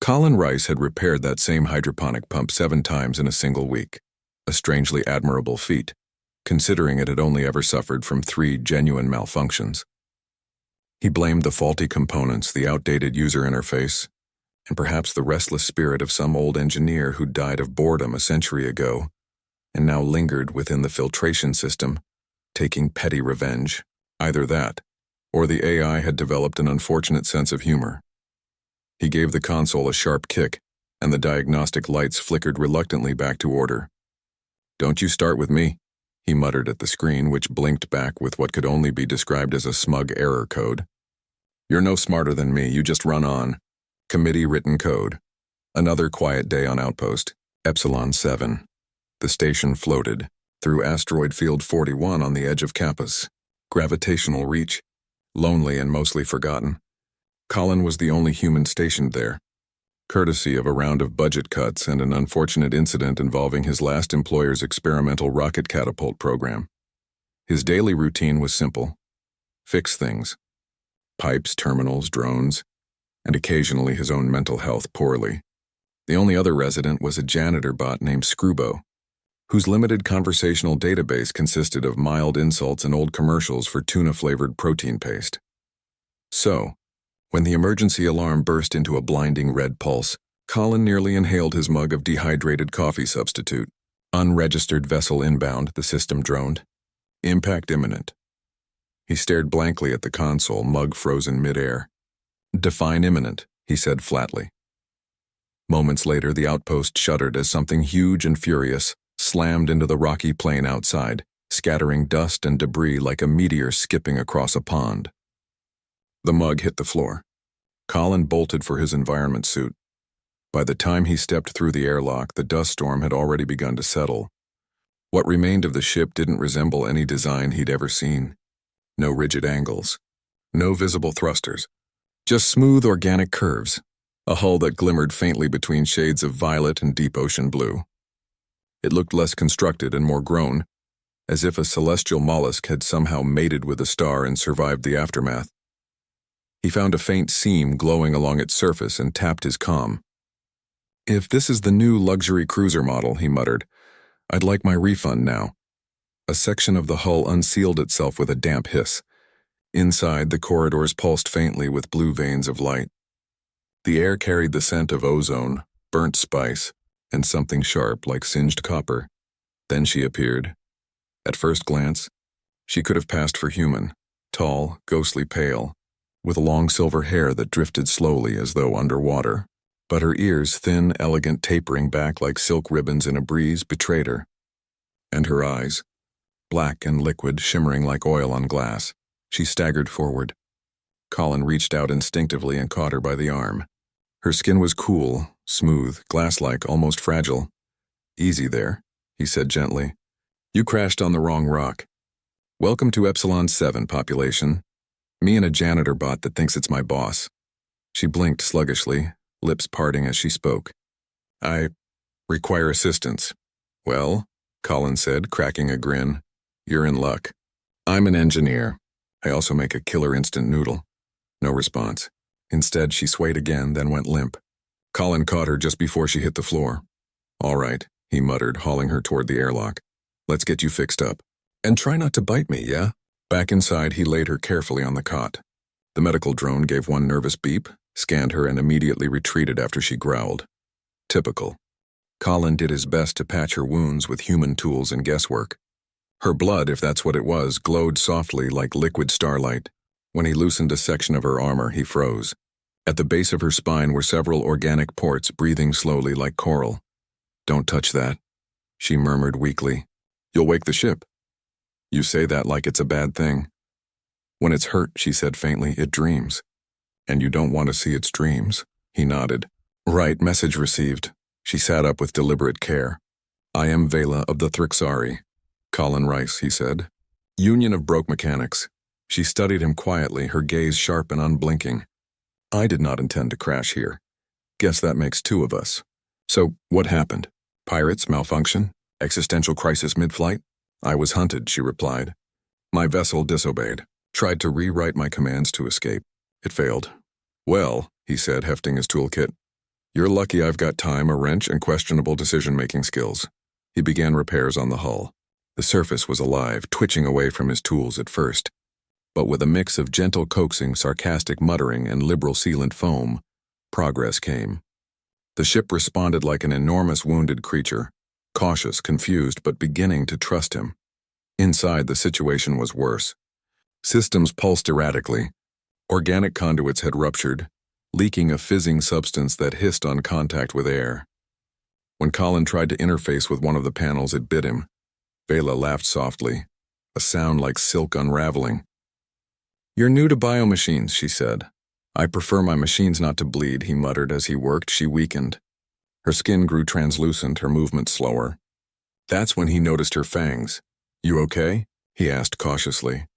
Colin Rice had repaired that same hydroponic pump 7 times in a single week, a strangely admirable feat, considering it had only ever suffered from 3 genuine malfunctions. He blamed the faulty components, the outdated user interface, and perhaps the restless spirit of some old engineer who died of boredom a century ago and now lingered within the filtration system, taking petty revenge. Either that, or the AI had developed an unfortunate sense of humor. He gave the console a sharp kick, and the diagnostic lights flickered reluctantly back to order. "Don't you start with me," he muttered at the screen, which blinked back with what could only be described as a smug error code. "You're no smarter than me, you just run on." Committee written code. Another quiet day on Outpost Epsilon 7. The station floated through asteroid field 41 on the edge of Kappa's gravitational reach, lonely and mostly forgotten. Colin was the only human stationed there, courtesy of a round of budget cuts and an unfortunate incident involving his last employer's experimental rocket catapult program. His daily routine was simple: fix things. Pipes, terminals, drones, and occasionally his own mental health poorly. The only other resident was a janitor bot named Screwbo, whose limited conversational database consisted of mild insults and old commercials for tuna-flavored protein paste. So, when the emergency alarm burst into a blinding red pulse, Colin nearly inhaled his mug of dehydrated coffee substitute. "Unregistered vessel inbound," the system droned. "Impact imminent." He stared blankly at the console, mug frozen midair. "Define imminent," he said flatly. Moments later, the outpost shuddered as something huge and furious slammed into the rocky plain outside, scattering dust and debris like a meteor skipping across a pond. The mug hit the floor. Colin bolted for his environment suit. By the time he stepped through the airlock, the dust storm had already begun to settle. What remained of the ship didn't resemble any design he'd ever seen. No rigid angles, no visible thrusters, just smooth organic curves, a hull that glimmered faintly between shades of violet and deep ocean blue. It looked less constructed and more grown, as if a celestial mollusk had somehow mated with a star and survived the aftermath. He found a faint seam glowing along its surface and tapped his comm. "If this is the new luxury cruiser model," he muttered, "I'd like my refund now." A section of the hull unsealed itself with a damp hiss. Inside, the corridors pulsed faintly with blue veins of light. The air carried the scent of ozone, burnt spice, and something sharp like singed copper. Then she appeared. At first glance, she could have passed for human, tall, ghostly pale, with long silver hair that drifted slowly as though underwater. But her ears, thin, elegant, tapering back like silk ribbons in a breeze, betrayed her. And her eyes, black and liquid, shimmering like oil on glass. She staggered forward. Colin reached out instinctively and caught her by the arm. Her skin was cool, smooth, glass-like, almost fragile. "Easy there," he said gently. "You crashed on the wrong rock. Welcome to Epsilon 7, population. Me and a janitor bot that thinks it's my boss." She blinked sluggishly, lips parting as she spoke. "I require assistance." "Well," Colin said, cracking a grin, "you're in luck. I'm an engineer. I also make a killer instant noodle." No response. Instead, she swayed again, then went limp. Colin caught her just before she hit the floor. "All right," he muttered, hauling her toward the airlock. "Let's get you fixed up. And try not to bite me, yeah?" Back inside, he laid her carefully on the cot. The medical drone gave one nervous beep, scanned her, and immediately retreated after she growled. Typical. Colin did his best to patch her wounds with human tools and guesswork. Her blood, if that's what it was, glowed softly like liquid starlight. When he loosened a section of her armor, he froze. At the base of her spine were several organic ports breathing slowly like coral. "Don't touch that," she murmured weakly. "You'll wake the ship." "You say that like it's a bad thing." "When it's hurt," she said faintly, "it dreams." "And you don't want to see its dreams." He nodded. "Right, message received." She sat up with deliberate care. "I am Velah of the Thraxari." "Colin Rice," he said. "Union of Broke Mechanics." She studied him quietly, her gaze sharp and unblinking. "I did not intend to crash here. Guess that makes 2 of us. So, what happened? Pirates, malfunction, existential crisis mid-flight?" "I was hunted," she replied. "My vessel disobeyed. Tried to rewrite my commands to escape. It failed." "Well," he said, hefting his toolkit, You're lucky I've got time, a wrench, and questionable decision-making skills. He began repairs on the hull. The surface was alive, twitching away from his tools at first. But with a mix of gentle coaxing, sarcastic muttering, and liberal sealant foam, progress came. The ship responded like an enormous wounded creature, cautious, confused, but beginning to trust him. Inside, the situation was worse. Systems pulsed erratically. Organic conduits had ruptured, leaking a fizzing substance that hissed on contact with air. When Colin tried to interface with one of the panels, it bit him. Velah laughed softly, a sound like silk unraveling. "You're new to biomachines," she said. "I prefer my machines not to bleed," he muttered as he worked. She weakened. Her skin grew translucent, her movement slower. That's when he noticed her fangs. "You okay?" he asked cautiously.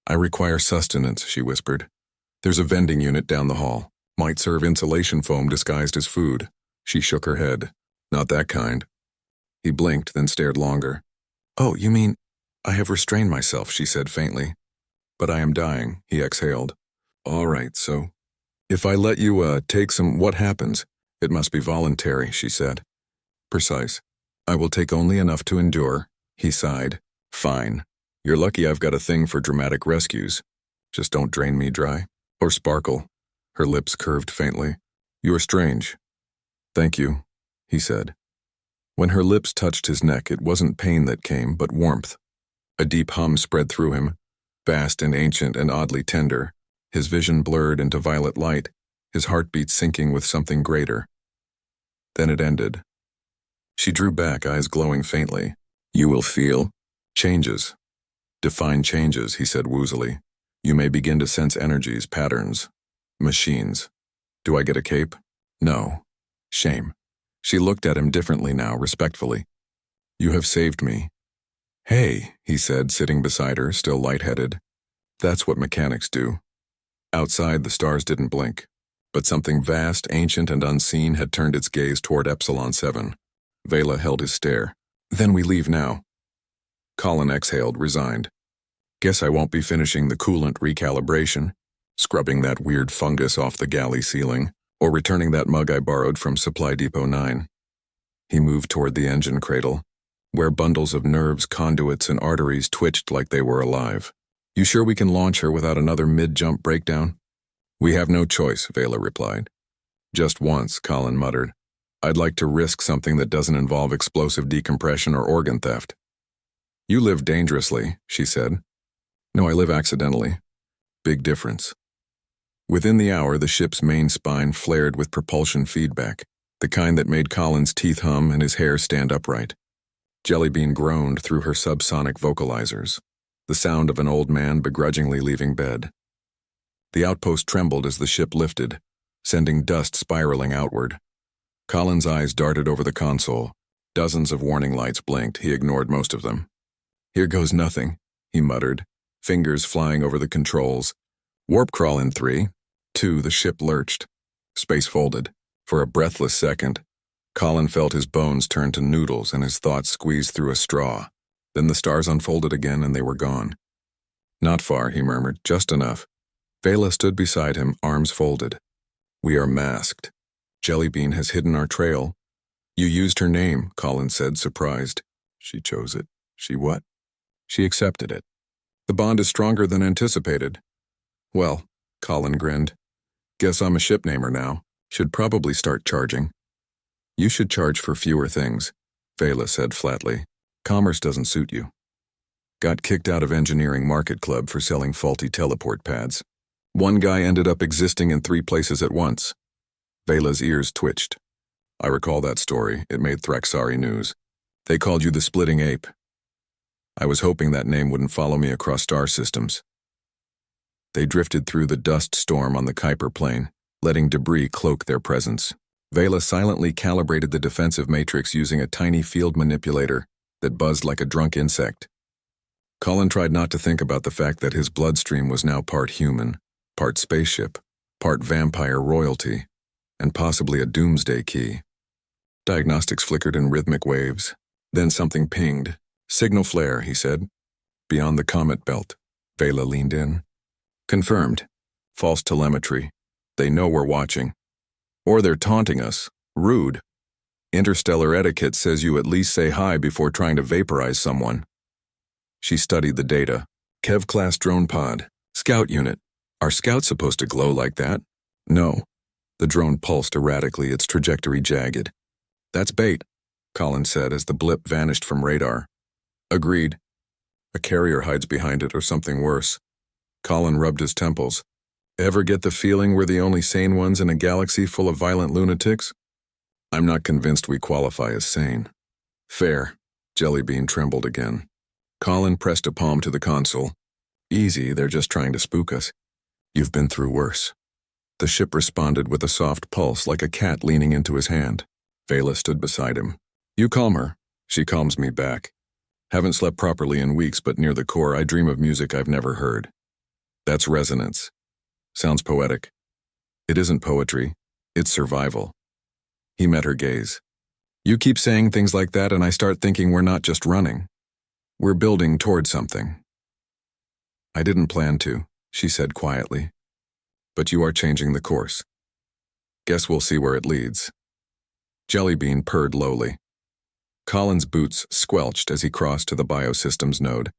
"I require sustenance," she whispered. "There's a vending unit down the hall. Might serve insulation foam disguised as food." She shook her head. "Not that kind." He blinked, then stared longer. "Oh, you mean, I have restrained myself," she said faintly. "But I am dying," he exhaled. "All right, so if I let you, take some, what happens?" "It must be voluntary," she said. "Precise. I will take only enough to endure," he sighed. "Fine. You're lucky I've got a thing for dramatic rescues. Just don't drain me dry. Or sparkle." Her lips curved faintly. "You're strange." "Thank you," he said. When her lips touched his neck, it wasn't pain that came, but warmth. A deep hum spread through him, vast and ancient and oddly tender, his vision blurred into violet light, his heartbeat sinking with something greater. Then it ended. She drew back, eyes glowing faintly. "You will feel changes. Define changes," he said woozily. "You may begin to sense energies, patterns, machines. Do I get a cape?" "No." Shame. She looked at him differently now, respectfully. "You have saved me." "Hey," he said, sitting beside her, still lightheaded. "That's what mechanics do." Outside, the stars didn't blink, but something vast, ancient, and unseen had turned its gaze toward Epsilon 7. Velah held his stare. "Then we leave now." Colin exhaled, resigned. "Guess I won't be finishing the coolant recalibration, scrubbing that weird fungus off the galley ceiling, or returning that mug I borrowed from Supply Depot 9. He moved toward the engine cradle, where bundles of nerves, conduits, and arteries twitched like they were alive. "You sure we can launch her without another mid-jump breakdown?" "We have no choice," Velah replied. "Just once," Colin muttered. "I'd like to risk something that doesn't involve explosive decompression or organ theft." "You live dangerously," she said. "No, I live accidentally." Big difference. Within the hour, the ship's main spine flared with propulsion feedback, the kind that made Colin's teeth hum and his hair stand upright. Jellybean groaned through her subsonic vocalizers, the sound of an old man begrudgingly leaving bed. The outpost trembled as the ship lifted, sending dust spiraling outward. Colin's eyes darted over the console. Dozens of warning lights blinked. He ignored most of them. "Here goes nothing," he muttered, fingers flying over the controls. "Warp crawl in 3, 2, the ship lurched. Space folded. For a breathless second, Colin felt his bones turn to noodles and his thoughts squeezed through a straw. Then the stars unfolded again and they were gone. "Not far," he murmured, "just enough." Velah stood beside him, arms folded. "We are masked. Jellybean has hidden our trail." "You used her name," Colin said, surprised. "She chose it." "She what?" "She accepted it. The bond is stronger than anticipated." "Well," Colin grinned. "Guess I'm a ship namer now. Should probably start charging." "You should charge for fewer things," Velah said flatly. "Commerce doesn't suit you." Got kicked out of Engineering Market Club for selling faulty teleport pads. One guy ended up existing in 3 places at once. Velah's ears twitched. "I recall that story. It made Thraxari news. They called you the Splitting Ape. I was hoping that name wouldn't follow me across star systems." They drifted through the dust storm on the Kuiper plane, letting debris cloak their presence. Velah silently calibrated the defensive matrix using a tiny field manipulator that buzzed like a drunk insect. Colin tried not to think about the fact that his bloodstream was now part human, part spaceship, part vampire royalty, and possibly a doomsday key. Diagnostics flickered in rhythmic waves. Then something pinged. "Signal flare," he said. "Beyond the comet belt." Velah leaned in. "Confirmed. False telemetry. They know we're watching." Or they're taunting us. Rude. Interstellar etiquette says you at least say hi before trying to vaporize someone. She studied the data. Kev-class drone pod. Scout unit. Are scouts supposed to glow like that? No. The drone pulsed erratically, its trajectory jagged. That's bait, Colin said as the blip vanished from radar. Agreed. A carrier hides behind it or something worse. Colin rubbed his temples. Ever get the feeling we're the only sane ones in a galaxy full of violent lunatics? I'm not convinced we qualify as sane. Fair. Jellybean trembled again. Colin pressed a palm to the console. Easy, they're just trying to spook us. You've been through worse. The ship responded with a soft pulse like a cat leaning into his hand. Velah stood beside him. You calm her. She calms me back. Haven't slept properly in weeks, but near the core I dream of music I've never heard. That's resonance. Sounds poetic. It isn't poetry. It's survival. He met her gaze. You keep saying things like that and I start thinking we're not just running. We're building toward something. I didn't plan to, she said quietly. But you are changing the course. Guess we'll see where it leads. Jellybean purred lowly. Colin's boots squelched as he crossed to the biosystems node.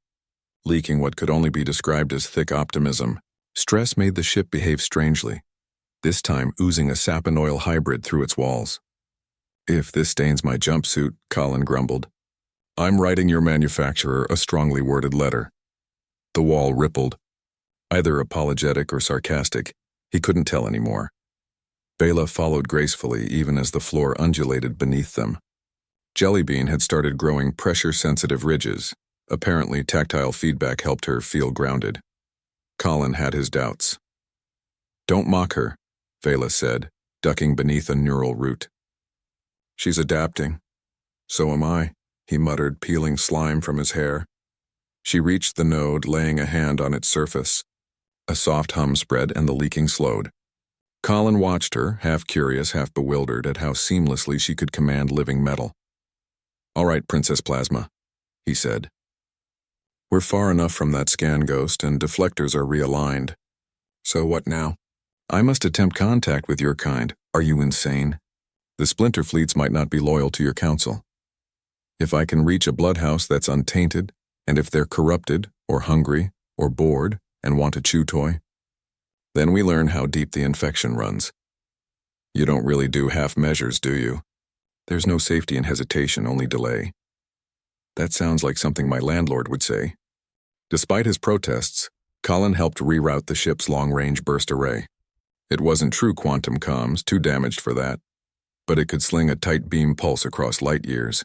Leaking what could only be described as thick optimism, stress made the ship behave strangely, this time oozing a sap and oil hybrid through its walls. If this stains my jumpsuit, Colin grumbled. I'm writing your manufacturer a strongly worded letter. The wall rippled. Either apologetic or sarcastic, he couldn't tell anymore. Velah followed gracefully even as the floor undulated beneath them. Jellybean had started growing pressure-sensitive ridges. Apparently, tactile feedback helped her feel grounded. Colin had his doubts. Don't mock her, Velah said, ducking beneath a neural root. She's adapting. So am I, he muttered, peeling slime from his hair. She reached the node, laying a hand on its surface. A soft hum spread and the leaking slowed. Colin watched her, half curious, half bewildered at how seamlessly she could command living metal. All right, Princess Plasma, he said. We're far enough from that scan ghost and deflectors are realigned. So what now? I must attempt contact with your kind. Are you insane? The splinter fleets might not be loyal to your council. If I can reach a bloodhouse that's untainted, and if they're corrupted, or hungry, or bored, and want a chew toy, then we learn how deep the infection runs. You don't really do half measures, do you? There's no safety in hesitation, only delay. That sounds like something my landlord would say. Despite his protests, Colin helped reroute the ship's long-range burst array. It wasn't true quantum comms, too damaged for that, but it could sling a tight beam pulse across light years,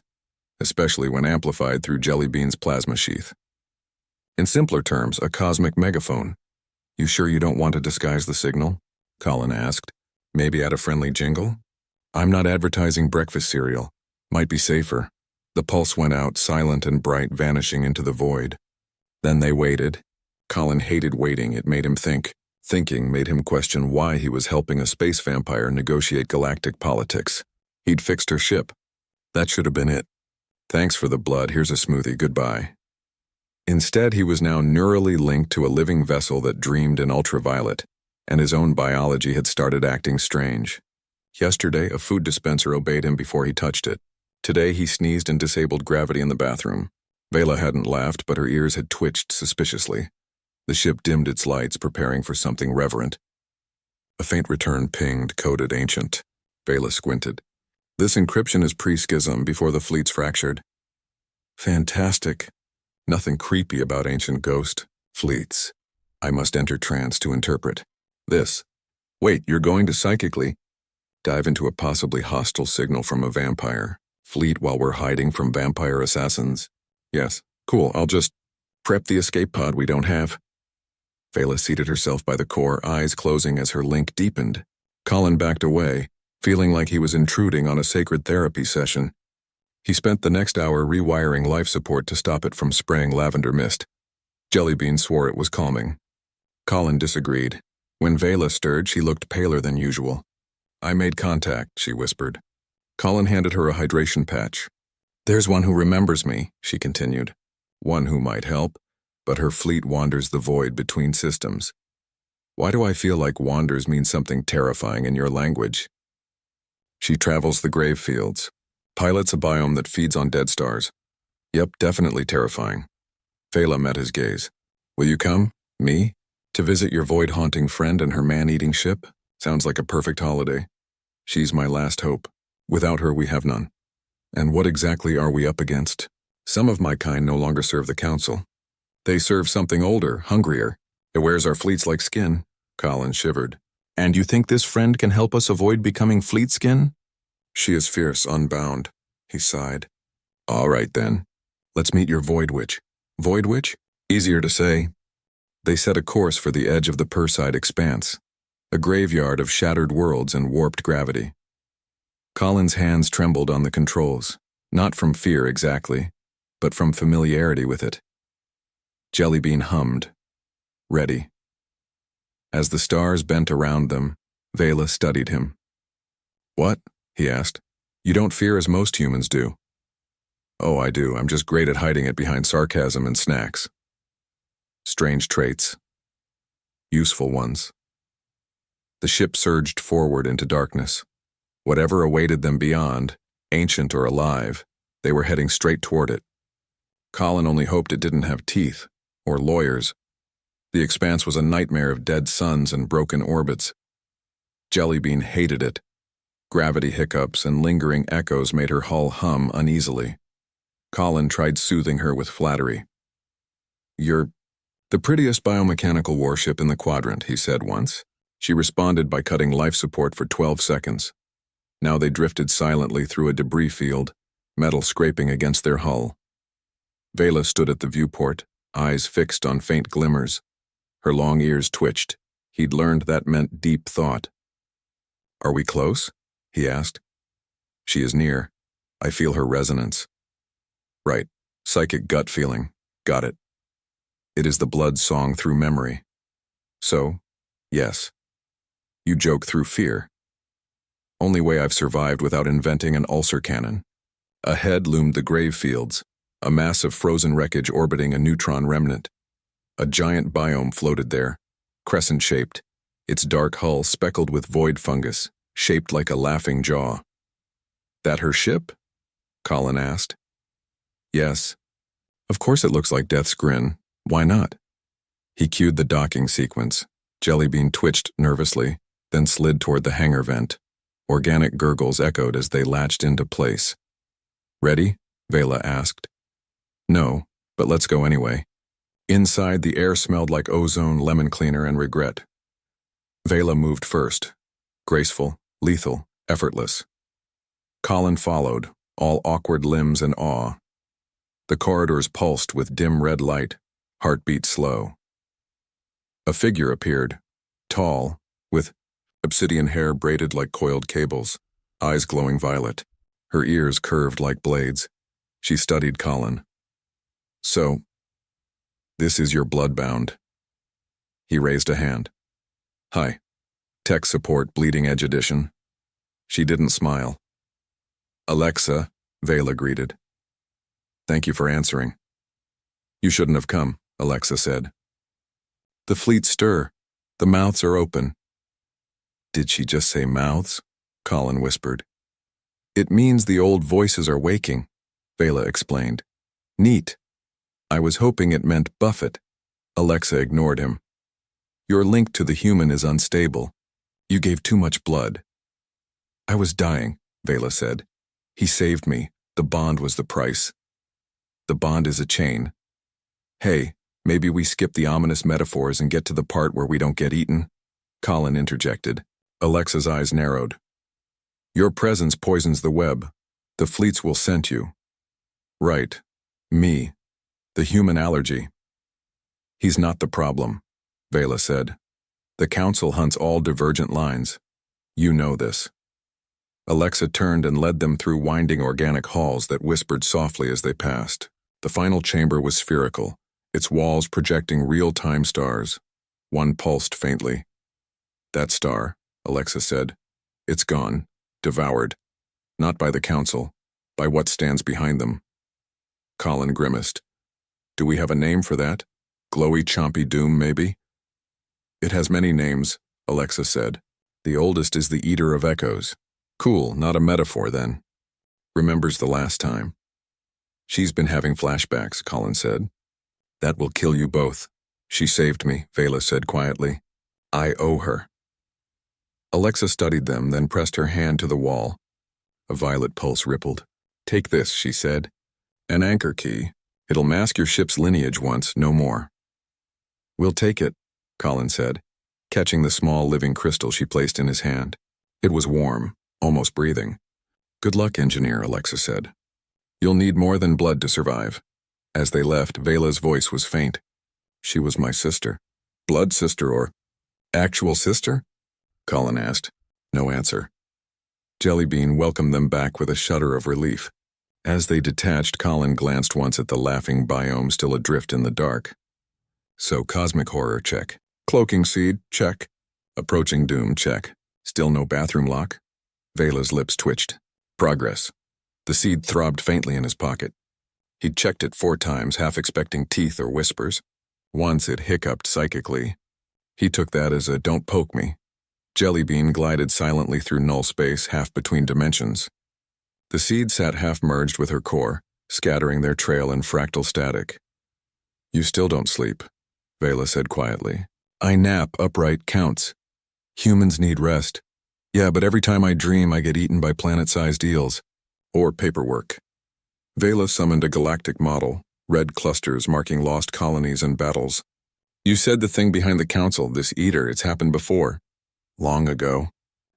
especially when amplified through Jellybean's plasma sheath. In simpler terms, a cosmic megaphone. You sure you don't want to disguise the signal? Colin asked. Maybe add a friendly jingle? I'm not advertising breakfast cereal. Might be safer. The pulse went out, silent and bright, vanishing into the void. Then they waited. Colin hated waiting. It made him think. Thinking made him question why he was helping a space vampire negotiate galactic politics. He'd fixed her ship. That should have been it. Thanks for the blood. Here's a smoothie. Goodbye. Instead, he was now neurally linked to a living vessel that dreamed in ultraviolet, and his own biology had started acting strange. Yesterday, a food dispenser obeyed him before he touched it. Today, he sneezed and disabled gravity in the bathroom. Velah hadn't laughed, but her ears had twitched suspiciously. The ship dimmed its lights, preparing for something reverent. A faint return pinged, coded ancient. Velah squinted. This encryption is pre-schism, before the fleets fractured. Fantastic. Nothing creepy about ancient ghost fleets. I must enter trance to interpret. This. Wait, you're going to psychically dive into a possibly hostile signal from a vampire fleet while we're hiding from vampire assassins? Yes, cool, I'll just prep the escape pod we don't have. Velah seated herself by the core, eyes closing as her link deepened. Colin backed away, feeling like he was intruding on a sacred therapy session. He spent the next hour rewiring life support to stop it from spraying lavender mist. Jellybean swore it was calming. Colin disagreed. When Velah stirred, she looked paler than usual. I made contact, she whispered. Colin handed her a hydration patch. There's one who remembers me, she continued. One who might help, but her fleet wanders the void between systems. Why do I feel like wanders means something terrifying in your language? She travels the grave fields. Pilots a biome that feeds on dead stars. Yep, definitely terrifying. Velah met his gaze. Will you come? Me? To visit your void-haunting friend and her man-eating ship? Sounds like a perfect holiday. She's my last hope. Without her, we have none. And what exactly are we up against? Some of my kind no longer serve the Council. They serve something older, hungrier. It wears our fleets like skin. Colin shivered. And you think this friend can help us avoid becoming fleet skin? She is fierce, unbound. He sighed. All right then. Let's meet your Void Witch. Void Witch? Easier to say. They set a course for the edge of the Perside expanse, a graveyard of shattered worlds and warped gravity. Colin's hands trembled on the controls, not from fear exactly, but from familiarity with it. Jellybean hummed. Ready. As the stars bent around them, Velah studied him. What? He asked. You don't fear as most humans do. Oh, I do. I'm just great at hiding it behind sarcasm and snacks. Strange traits. Useful ones. The ship surged forward into darkness. Whatever awaited them beyond, ancient or alive, they were heading straight toward it. Colin only hoped it didn't have teeth, or lawyers. The expanse was a nightmare of dead suns and broken orbits. Jellybean hated it. Gravity hiccups and lingering echoes made her hull hum uneasily. Colin tried soothing her with flattery. You're the prettiest biomechanical warship in the quadrant, he said once. She responded by cutting life support for 12 seconds. Now they drifted silently through a debris field, metal scraping against their hull. Velah stood at the viewport, eyes fixed on faint glimmers. Her long ears twitched. He'd learned that meant deep thought. Are we close? He asked. She is near. I feel her resonance. Right. Psychic gut feeling. Got it. It is the blood song through memory. So, yes. You joke through fear. Only way I've survived without inventing an ulcer cannon. Ahead loomed the grave fields, a mass of frozen wreckage orbiting a neutron remnant. A giant biome floated there, crescent-shaped, its dark hull speckled with void fungus, shaped like a laughing jaw. That her ship? Colin asked. Yes. Of course it looks like Death's grin. Why not? He cued the docking sequence. Jellybean twitched nervously, then slid toward the hangar vent. Organic gurgles echoed as they latched into place. Ready? Velah asked. No, but let's go anyway. Inside, the air smelled like ozone, lemon cleaner, and regret. Velah moved first. Graceful, lethal, effortless. Colin followed, all awkward limbs and awe. The corridors pulsed with dim red light, heartbeat slow. A figure appeared, tall, with obsidian hair braided like coiled cables, eyes glowing violet, her ears curved like blades. She studied Colin. So, this is your bloodbound. He raised a hand. Hi. Tech support, bleeding edge edition. She didn't smile. Alexa, Velah greeted. Thank you for answering. You shouldn't have come, Alexa said. The fleet stir. The mouths are open. Did she just say mouths? Colin whispered. It means the old voices are waking, Velah explained. Neat. I was hoping it meant Buffett. Alexa ignored him. Your link to the human is unstable. You gave too much blood. I was dying, Velah said. He saved me. The bond was the price. The bond is a chain. Hey, maybe we skip the ominous metaphors and get to the part where we don't get eaten? Colin interjected. Alexa's eyes narrowed. Your presence poisons the web. The fleets will scent you. Right. Me. The human allergy. He's not the problem, Velah said. The Council hunts all divergent lines. You know this. Alexa turned and led them through winding organic halls that whispered softly as they passed. The final chamber was spherical, its walls projecting real-time stars. One pulsed faintly. That star, Alexa said. It's gone, devoured. Not by the Council, by what stands behind them. Colin grimaced. Do we have a name for that? Glowy chompy doom, maybe? It has many names, Alexa said. The oldest is the Eater of Echoes. Cool, not a metaphor then. Remembers the last time. She's been having flashbacks, Colin said. That will kill you both. She saved me, Velah said quietly. I owe her. Alexa studied them, then pressed her hand to the wall. A violet pulse rippled. Take this, she said. An anchor key. It'll mask your ship's lineage once, no more. We'll take it, Colin said, catching the small living crystal she placed in his hand. It was warm, almost breathing. Good luck, engineer, Alexa said. You'll need more than blood to survive. As they left, Velah's voice was faint. She was my sister. Blood sister or actual sister? Colin asked. No answer. Jellybean welcomed them back with a shudder of relief. As they detached, Colin glanced once at the laughing biome still adrift in the dark. So cosmic horror, check. Cloaking seed, check. Approaching doom, check. Still no bathroom lock? Velah's lips twitched. Progress. The seed throbbed faintly in his pocket. He'd checked it 4 times, half expecting teeth or whispers. Once it hiccuped psychically. He took that as a don't poke me. Jellybean glided silently through null space, half between dimensions. The seed sat half-merged with her core, scattering their trail in fractal static. You still don't sleep, Velah said quietly. I nap upright counts. Humans need rest. Yeah, but every time I dream, I get eaten by planet-sized eels. Or paperwork. Velah summoned a galactic model, red clusters marking lost colonies and battles. You said the thing behind the council, this eater, it's happened before. Long ago.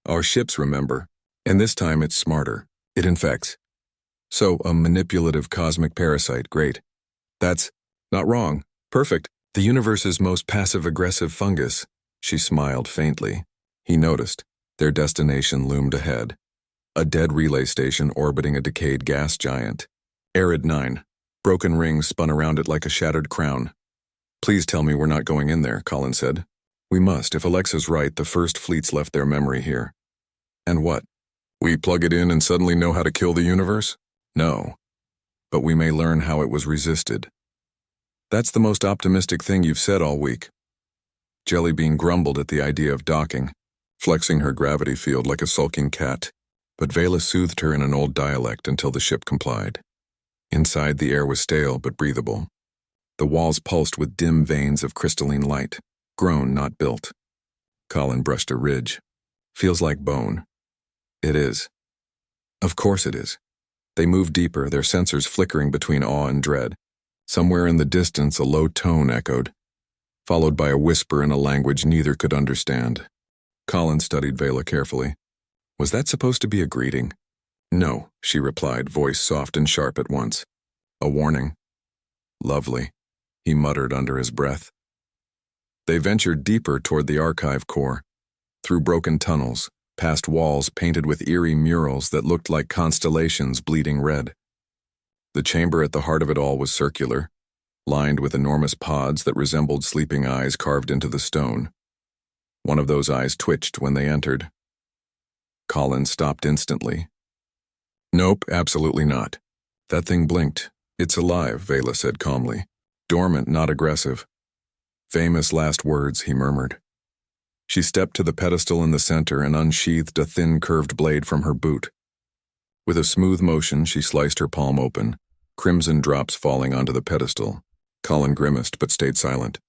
Our ships remember. And this time it's smarter. It infects. So, a manipulative cosmic parasite, great. That's not wrong. Perfect. The universe's most passive-aggressive fungus. She smiled faintly. He noticed. Their destination loomed ahead. A dead relay station orbiting a decayed gas giant. Arid 9. Broken rings spun around it like a shattered crown. Please tell me we're not going in there, Colin said. We must. If Alexa's right, the first fleets left their memory here. And what? We plug it in and suddenly know how to kill the universe? No. But we may learn how it was resisted. That's the most optimistic thing you've said all week. Jellybean grumbled at the idea of docking, flexing her gravity field like a sulking cat, but Velah soothed her in an old dialect until the ship complied. Inside, the air was stale but breathable. The walls pulsed with dim veins of crystalline light, grown, not built. Colin brushed a ridge. Feels like bone. It is. Of course it is. They moved deeper, their sensors flickering between awe and dread. Somewhere in the distance, a low tone echoed, followed by a whisper in a language neither could understand. Colin studied Velah carefully. Was that supposed to be a greeting? No, she replied, voice soft and sharp at once. A warning. Lovely, he muttered under his breath. They ventured deeper toward the archive core, through broken tunnels, past walls painted with eerie murals that looked like constellations bleeding red. The chamber at the heart of it all was circular, lined with enormous pods that resembled sleeping eyes carved into the stone. One of those eyes twitched when they entered. Colin stopped instantly. Nope, absolutely not. That thing blinked. It's alive, Velah said calmly. Dormant, not aggressive. Famous last words, he murmured. She stepped to the pedestal in the center and unsheathed a thin curved blade from her boot. With a smooth motion, she sliced her palm open, crimson drops falling onto the pedestal. Colin grimaced but stayed silent.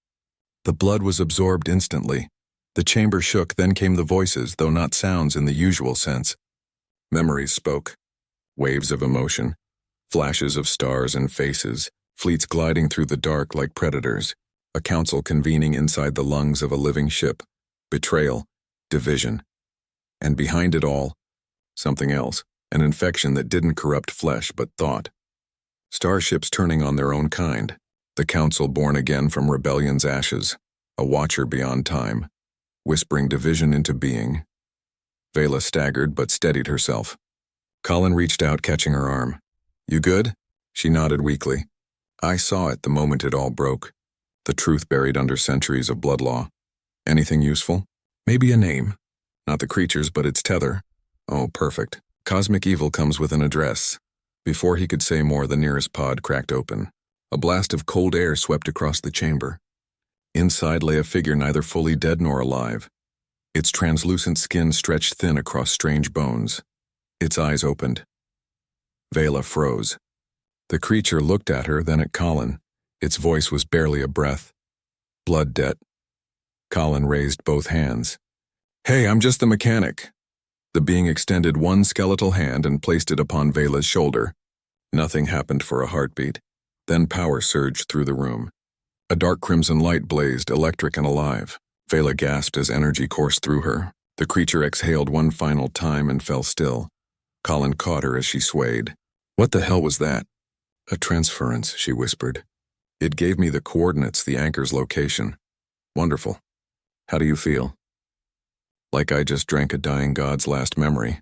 The blood was absorbed instantly. The chamber shook, then came the voices, though not sounds in the usual sense. Memories spoke. Waves of emotion, flashes of stars and faces, fleets gliding through the dark like predators, a council convening inside the lungs of a living ship, betrayal, division. And behind it all, something else, an infection that didn't corrupt flesh but thought. Starships turning on their own kind, the council born again from rebellion's ashes, a watcher beyond time, whispering division into being. Velah staggered but steadied herself. Colin reached out, catching her arm. You good? She nodded weakly. I saw it the moment it all broke. The truth buried under centuries of blood law. Anything useful? Maybe a name. Not the creature's, but its tether. Oh, perfect. Cosmic evil comes with an address. Before he could say more, the nearest pod cracked open. A blast of cold air swept across the chamber. Inside lay a figure neither fully dead nor alive. Its translucent skin stretched thin across strange bones. Its eyes opened. Velah froze. The creature looked at her, then at Colin. Its voice was barely a breath. Blood debt. Colin raised both hands. "Hey, I'm just the mechanic." The being extended one skeletal hand and placed it upon Velah's shoulder. Nothing happened for a heartbeat. Then power surged through the room. A dark crimson light blazed, electric and alive. Velah gasped as energy coursed through her. The creature exhaled one final time and fell still. Colin caught her as she swayed. "What the hell was that?" "A transference," she whispered. "It gave me the coordinates, the anchor's location." "Wonderful. How do you feel?" "Like I just drank a dying god's last memory."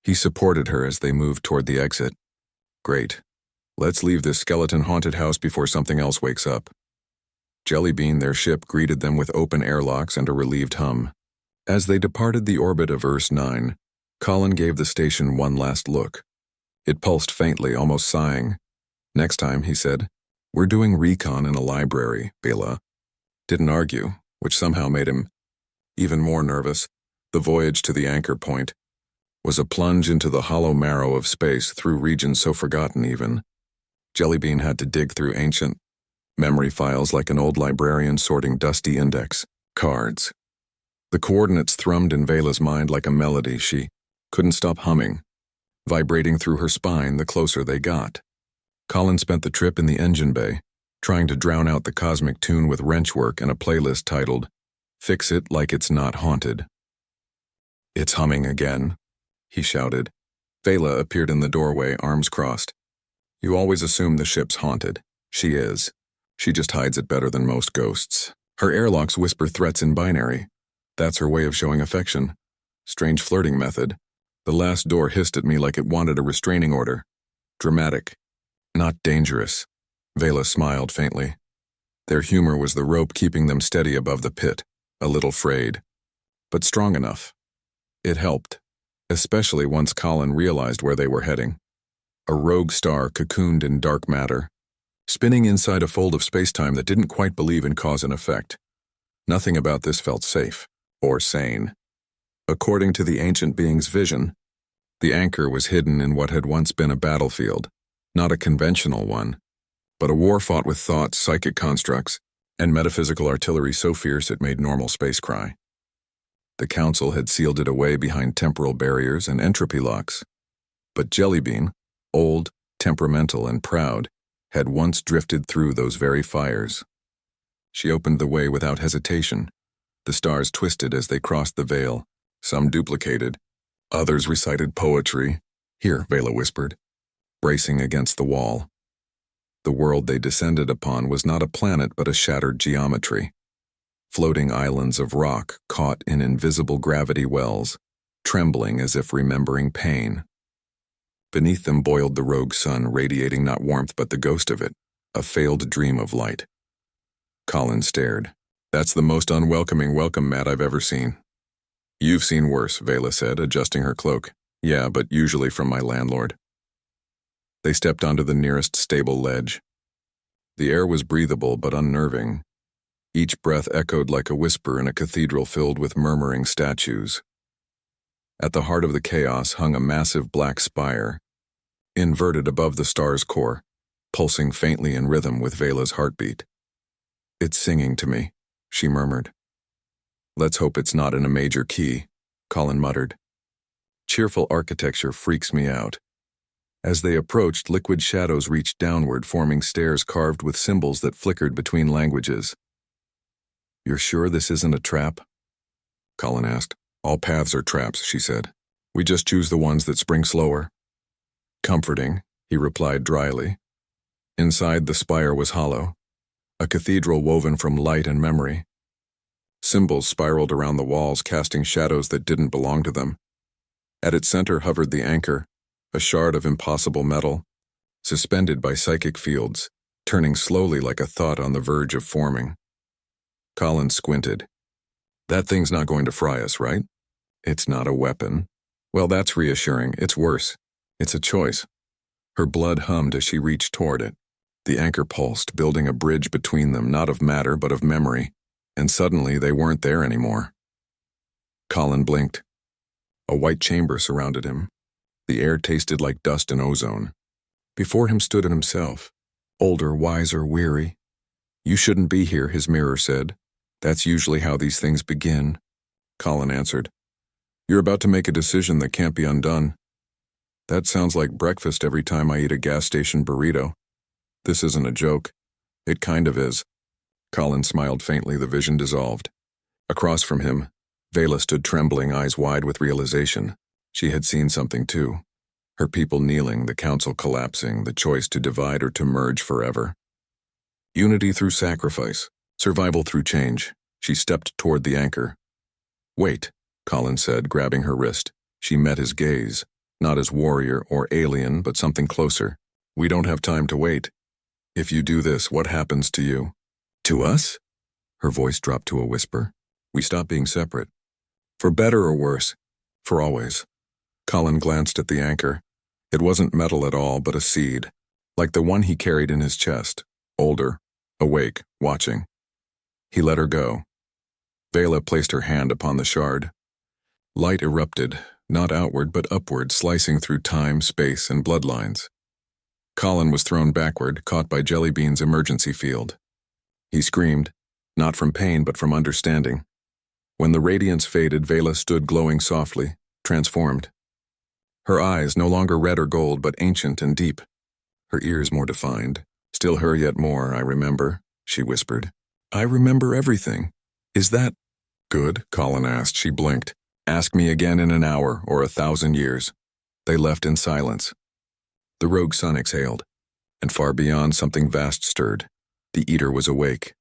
He supported her as they moved toward the exit. "Great. Let's leave this skeleton-haunted house before something else wakes up." Jellybean, their ship, greeted them with open airlocks and a relieved hum. As they departed the orbit of Urs 9, Colin gave the station one last look. It pulsed faintly, almost sighing. "Next time," he said, "we're doing recon in a library, Velah." Didn't argue, which somehow made him even more nervous. The voyage to the anchor point was a plunge into the hollow marrow of space through regions so forgotten even. Jellybean had to dig through ancient memory files like an old librarian sorting dusty index cards. The coordinates thrummed in Velah's mind like a melody she couldn't stop humming, vibrating through her spine the closer they got. Colin spent the trip in the engine bay, trying to drown out the cosmic tune with wrenchwork and a playlist titled "Fix It Like It's Not Haunted." "It's humming again," he shouted. Velah appeared in the doorway, arms crossed. "You always assume the ship's haunted. She is. She just hides it better than most ghosts. Her airlocks whisper threats in binary. That's her way of showing affection. Strange flirting method. The last door hissed at me like it wanted a restraining order. Dramatic. Not dangerous." Velah smiled faintly. Their humor was the rope keeping them steady above the pit, a little frayed, but strong enough. It helped, especially once Colin realized where they were heading. A rogue star cocooned in dark matter, spinning inside a fold of spacetime that didn't quite believe in cause and effect. Nothing about this felt safe or sane. According to the ancient being's vision, the anchor was hidden in what had once been a battlefield, not a conventional one, but a war fought with thoughts, psychic constructs, and metaphysical artillery so fierce it made normal space cry. The Council had sealed it away behind temporal barriers and entropy locks. But Jellybean, old, temperamental, and proud, had once drifted through those very fires. She opened the way without hesitation. The stars twisted as they crossed the veil. Some duplicated. Others recited poetry. "Here," Velah whispered, bracing against the wall. The world they descended upon was not a planet but a shattered geometry. Floating islands of rock caught in invisible gravity wells, trembling as if remembering pain. Beneath them boiled the rogue sun, radiating not warmth but the ghost of it, a failed dream of light. Colin stared. "That's the most unwelcoming welcome mat I've ever seen." "You've seen worse," Velah said, adjusting her cloak. "Yeah, but usually from my landlord." They stepped onto the nearest stable ledge. The air was breathable but unnerving. Each breath echoed like a whisper in a cathedral filled with murmuring statues. At the heart of the chaos hung a massive black spire, inverted above the star's core, pulsing faintly in rhythm with Velah's heartbeat. "It's singing to me," she murmured. "Let's hope it's not in a major key," Colin muttered. "Cheerful architecture freaks me out." As they approached, liquid shadows reached downward, forming stairs carved with symbols that flickered between languages. "You're sure this isn't a trap?" Colin asked. "All paths are traps," she said. "We just choose the ones that spring slower." "Comforting," he replied dryly. Inside, the spire was hollow, a cathedral woven from light and memory. Symbols spiraled around the walls, casting shadows that didn't belong to them. At its center hovered the anchor, a shard of impossible metal, suspended by psychic fields, turning slowly like a thought on the verge of forming. Colin squinted. "That thing's not going to fry us, right?" "It's not a weapon." "Well, that's reassuring. It's worse. It's a choice." Her blood hummed as she reached toward it. The anchor pulsed, building a bridge between them, not of matter but of memory, and suddenly they weren't there anymore. Colin blinked. A white chamber surrounded him. The air tasted like dust and ozone. Before him stood himself, older, wiser, weary. "You shouldn't be here," his mirror said. "That's usually how these things begin." Colin answered, "You're about to make a decision that can't be undone." "That sounds like breakfast every time I eat a gas station burrito." "This isn't a joke." "It kind of is." Colin smiled faintly, the vision dissolved. Across from him, Velah stood trembling, eyes wide with realization. She had seen something too. Her people kneeling, the council collapsing, the choice to divide or to merge forever. Unity through sacrifice, survival through change. She stepped toward the anchor. "Wait," Colin said, grabbing her wrist. She met his gaze, not as warrior or alien, but something closer. "We don't have time to wait. If you do this, what happens to you?" "To us?" Her voice dropped to a whisper. "We stop being separate. For better or worse. For always." Colin glanced at the anchor. It wasn't metal at all, but a seed, like the one he carried in his chest, older, awake, watching. He let her go. Velah placed her hand upon the shard. Light erupted, not outward but upward, slicing through time, space, and bloodlines. Colin was thrown backward, caught by Jellybean's emergency field. He screamed, not from pain but from understanding. When the radiance faded, Velah stood glowing softly, transformed. Her eyes no longer red or gold, but ancient and deep. Her ears more defined. "Still her, yet more, I remember," she whispered. "I remember everything. Is that good?" Colin asked. She blinked. "Ask me again in an hour or 1,000 years." They left in silence. The rogue sun exhaled, and far beyond something vast stirred. The Eater was awake.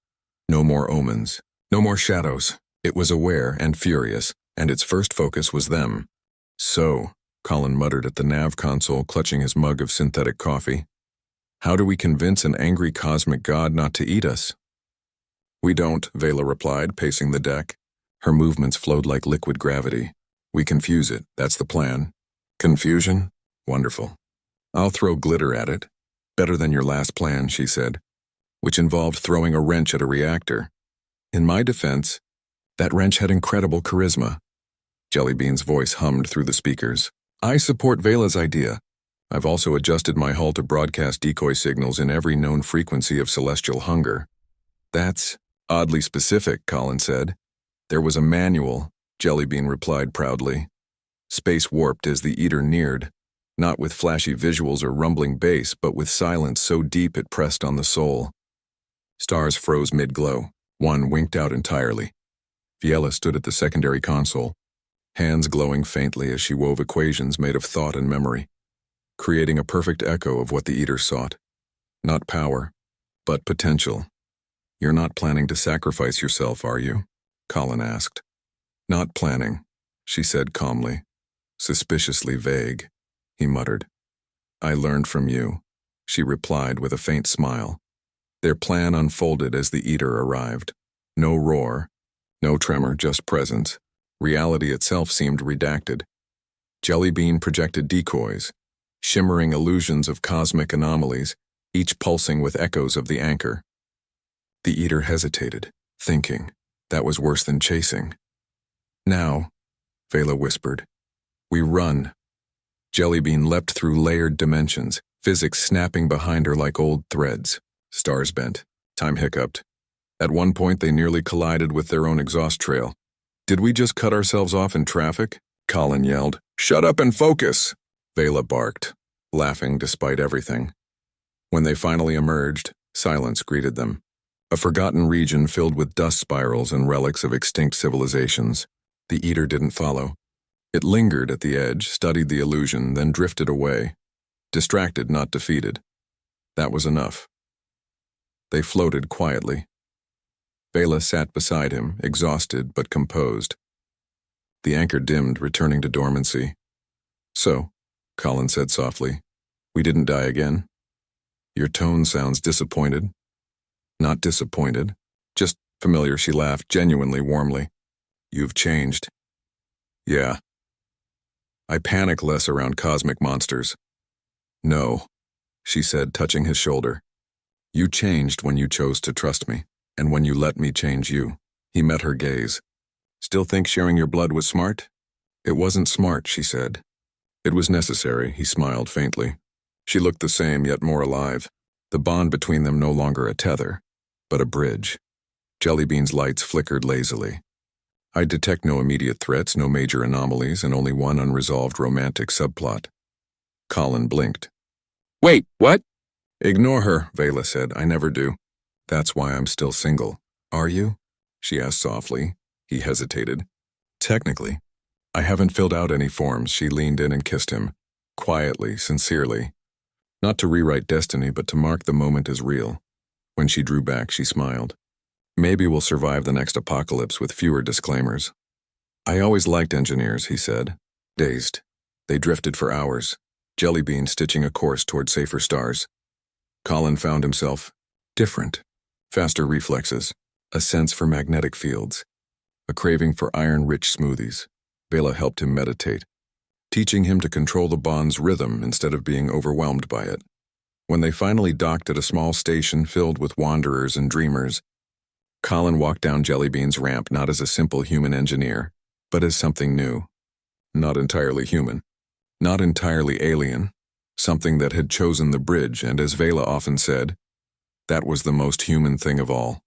No more omens, no more shadows. It was aware and furious, and its first focus was them. "So," Colin muttered at the nav console, clutching his mug of synthetic coffee, "how do we convince an angry cosmic god not to eat us?" "We don't," Velah replied, pacing the deck. Her movements flowed like liquid gravity. "We confuse it, that's the plan." "Confusion? Wonderful. I'll throw glitter at it. Better than your last plan," she said, which involved throwing a wrench at a reactor. In my defense, that wrench had incredible charisma. Jellybean's voice hummed through the speakers. "I support Velah's idea. I've also adjusted my hull to broadcast decoy signals in every known frequency of celestial hunger." "That's oddly specific," Colin said. "There was a manual," Jellybean replied proudly. Space warped as the Eater neared, not with flashy visuals or rumbling bass, but with silence so deep it pressed on the soul. Stars froze mid-glow. One winked out entirely. Velah stood at the secondary console, hands glowing faintly as she wove equations made of thought and memory, creating a perfect echo of what the Eater sought. Not power, but potential. "You're not planning to sacrifice yourself, are you?" Colin asked. "Not planning," she said calmly. "Suspiciously vague," he muttered. "I learned from you," she replied with a faint smile. Their plan unfolded as the Eater arrived. No roar, no tremor, just presence. Reality itself seemed redacted. Jellybean projected decoys, shimmering illusions of cosmic anomalies, each pulsing with echoes of the anchor. The Eater hesitated, thinking. That was worse than chasing. "Now," Velah whispered, "we run." Jellybean leapt through layered dimensions, physics snapping behind her like old threads. Stars bent. Time hiccuped. At one point they nearly collided with their own exhaust trail. "Did we just cut ourselves off in traffic?" Colin yelled. "Shut up and focus!" Velah barked, laughing despite everything. When they finally emerged, silence greeted them. A forgotten region filled with dust spirals and relics of extinct civilizations. The Eater didn't follow. It lingered at the edge, studied the illusion, then drifted away. Distracted, not defeated. That was enough. They floated quietly. Velah sat beside him, exhausted but composed. The anchor dimmed, returning to dormancy. "So," Colin said softly, "we didn't die again?" "Your tone sounds disappointed." "Not disappointed. Just familiar," she laughed, genuinely warmly. "You've changed." "Yeah. I panic less around cosmic monsters." "No," she said, touching his shoulder. "You changed when you chose to trust me, and when you let me change you." He met her gaze. "Still think sharing your blood was smart?" "It wasn't smart," she said. It was necessary, he smiled faintly. She looked the same, yet more alive. The bond between them no longer a tether, but a bridge. Jellybean's lights flickered lazily. I detect no immediate threats, no major anomalies, and only one unresolved romantic subplot. Colin blinked. Wait, what? Ignore her, Velah said. I never do. That's why I'm still single. Are you? She asked softly. He hesitated. Technically. I haven't filled out any forms. She leaned in and kissed him. Quietly, sincerely. Not to rewrite destiny, but to mark the moment as real. When she drew back, she smiled. Maybe we'll survive the next apocalypse with fewer disclaimers. I always liked engineers, he said. Dazed. They drifted for hours, Jellybean stitching a course toward safer stars. Colin found himself different. Faster reflexes, a sense for magnetic fields, a craving for iron-rich smoothies. Velah helped him meditate, teaching him to control the bond's rhythm instead of being overwhelmed by it. When they finally docked at a small station filled with wanderers and dreamers, Colin walked down Jellybean's ramp not as a simple human engineer, but as something new. Not entirely human. Not entirely alien. Something that had chosen the bridge, and as Velah often said, that was the most human thing of all.